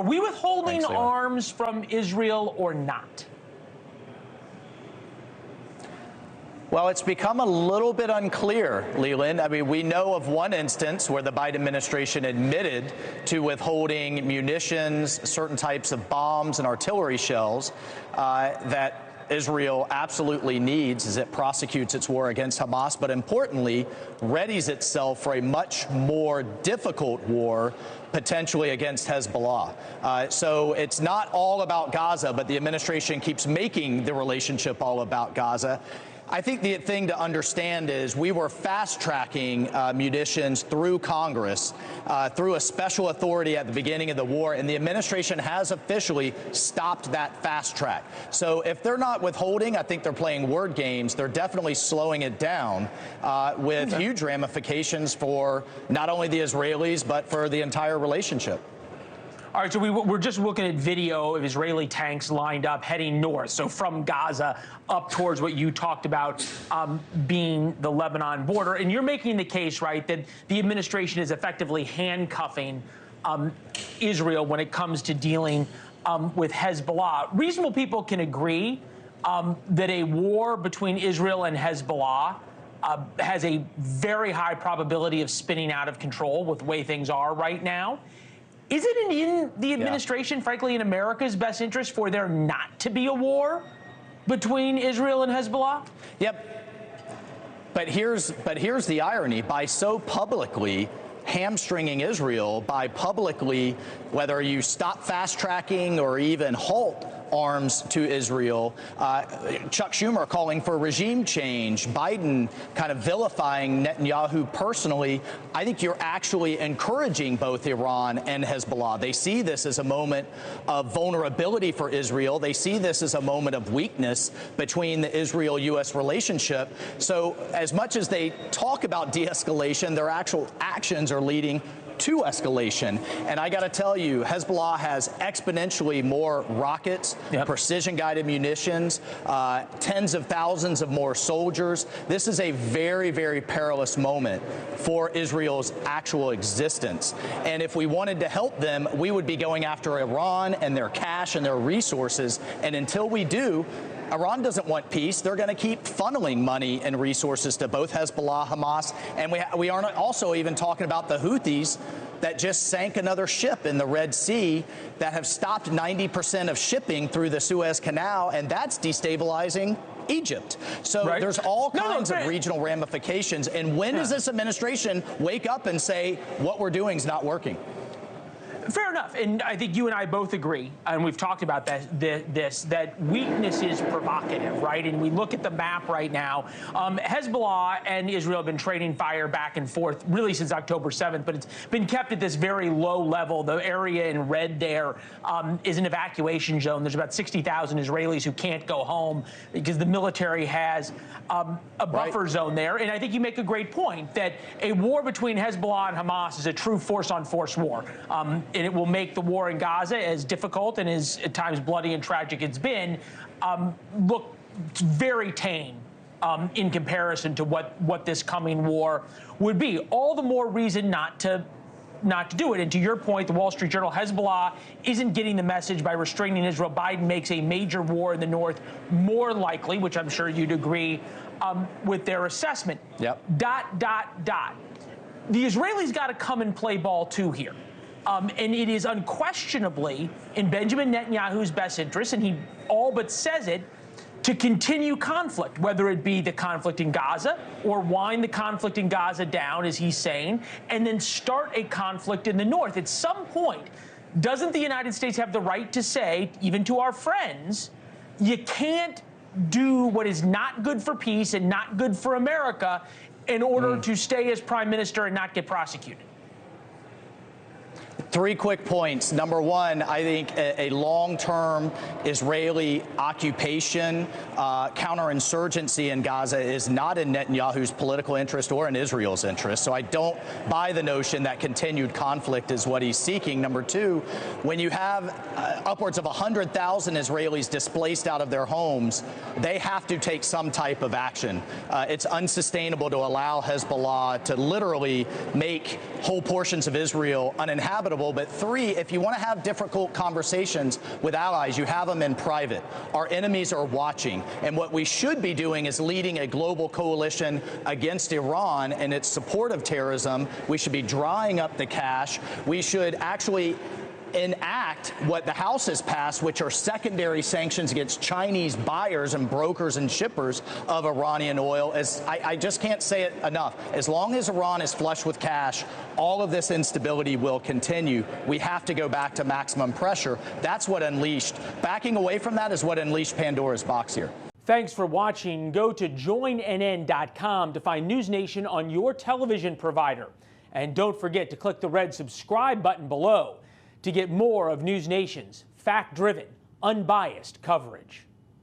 we withholding arms from Israel or not? Well, it's become a little bit unclear, Leland. I mean, we know of one instance where the Biden administration admitted to withholding munitions, certain types of bombs and artillery shells that Israel absolutely needs as it prosecutes its war against Hamas, but importantly, readies itself for a much more difficult war, potentially against Hezbollah. So it's not all about Gaza, but the administration keeps making the relationship all about Gaza. I think the thing to understand is we were fast-tracking munitions through Congress, through a special authority at the beginning of the war, and the administration has officially stopped that fast track. So if they're not withholding, I think they're playing word games. They're definitely slowing it down with huge ramifications for not only the Israelis, but for the entire relationship. All right, so we're just looking at video of Israeli tanks lined up heading north, so from Gaza up towards what you talked about being the Lebanon border. And you're making the case, right, that the administration is effectively handcuffing Israel when it comes to dealing with Hezbollah. Reasonable people can agree that a war between Israel and Hezbollah has a very high probability of spinning out of control with the way things are right now. Is it in the administration, frankly, in America's best interest for there not to be a war between Israel and Hezbollah? Yep. But here's the irony. By so publicly hamstringing Israel, by publicly, whether you stop fast-tracking or even halt arms to Israel, Chuck Schumer calling for regime change, Biden kind of vilifying Netanyahu personally, I think you're actually encouraging both Iran and Hezbollah. They see this as a moment of vulnerability for Israel. They see this as a moment of weakness between the Israel-U.S. relationship. So as much as they talk about de-escalation, their actual actions are leading to escalation. And I got to tell you, Hezbollah has exponentially more rockets, precision-guided munitions, tens of thousands of more soldiers. This is a very, very perilous moment for Israel's actual existence. And if we wanted to help them, we would be going after Iran and their cash and their resources. And until we do, Iran doesn't want peace. They're going to keep funneling money and resources to both Hezbollah, Hamas, and we aren't also even talking about the Houthis that just sank another ship in the Red Sea that have stopped 90% of shipping through the Suez Canal, and that's destabilizing Egypt. So there's all kinds of regional ramifications. And when does this administration wake up and say what we're doing is not working? Fair enough, and I think you and I both agree, and we've talked about that weakness is provocative, right? And we look at the map right now. Hezbollah and Israel have been trading fire back and forth really since October 7th, but it's been kept at this very low level. The area in red there is an evacuation zone. There's about 60,000 Israelis who can't go home because the military has a buffer zone there. And I think you make a great point that a war between Hezbollah and Hamas is a true force-on-force war. And it will make the war in Gaza, as difficult and as at times bloody and tragic it's been, look very tame in comparison to what this coming war would be. All the more reason not to do it. And to your point, the Wall Street Journal, Hezbollah isn't getting the message by restraining Israel. Biden makes a major war in the north more likely, which I'm sure you'd agree with their assessment. Yep. ... The Israelis got to come and play ball too here. And it is unquestionably in Benjamin Netanyahu's best interest, and he all but says it, to continue conflict, whether it be the conflict in Gaza or wind the conflict in Gaza down, as he's saying, and then start a conflict in the north. At some point, doesn't the United States have the right to say, even to our friends, you can't do what is not good for peace and not good for America in order to stay as prime minister and not get prosecuted? Three quick points. Number one, I think a long-term Israeli occupation, counterinsurgency in Gaza is not in Netanyahu's political interest or in Israel's interest. So I don't buy the notion that continued conflict is what he's seeking. Number two, when you have upwards of 100,000 Israelis displaced out of their homes, they have to take some type of action. It's unsustainable to allow Hezbollah to literally make whole portions of Israel uninhabitable acceptable. But 3, if you want to have difficult conversations with allies, you have them in private. Our enemies are watching. And what we should be doing is leading a global coalition against Iran and its support of terrorism. We should be drying up the cash. We should actually enact what the House has passed, which are secondary sanctions against Chinese buyers and brokers and shippers of Iranian oil. As I just can't say it enough. As long as Iran is flush with cash, all of this instability will continue. We have to go back to maximum pressure. That's what unleashed. Backing away from that is what unleashed Pandora's box here. Thanks for watching. Go to joinnn.com to find NewsNation on your television provider. And don't forget to click the red subscribe button below to get more of NewsNation's fact-driven, unbiased coverage.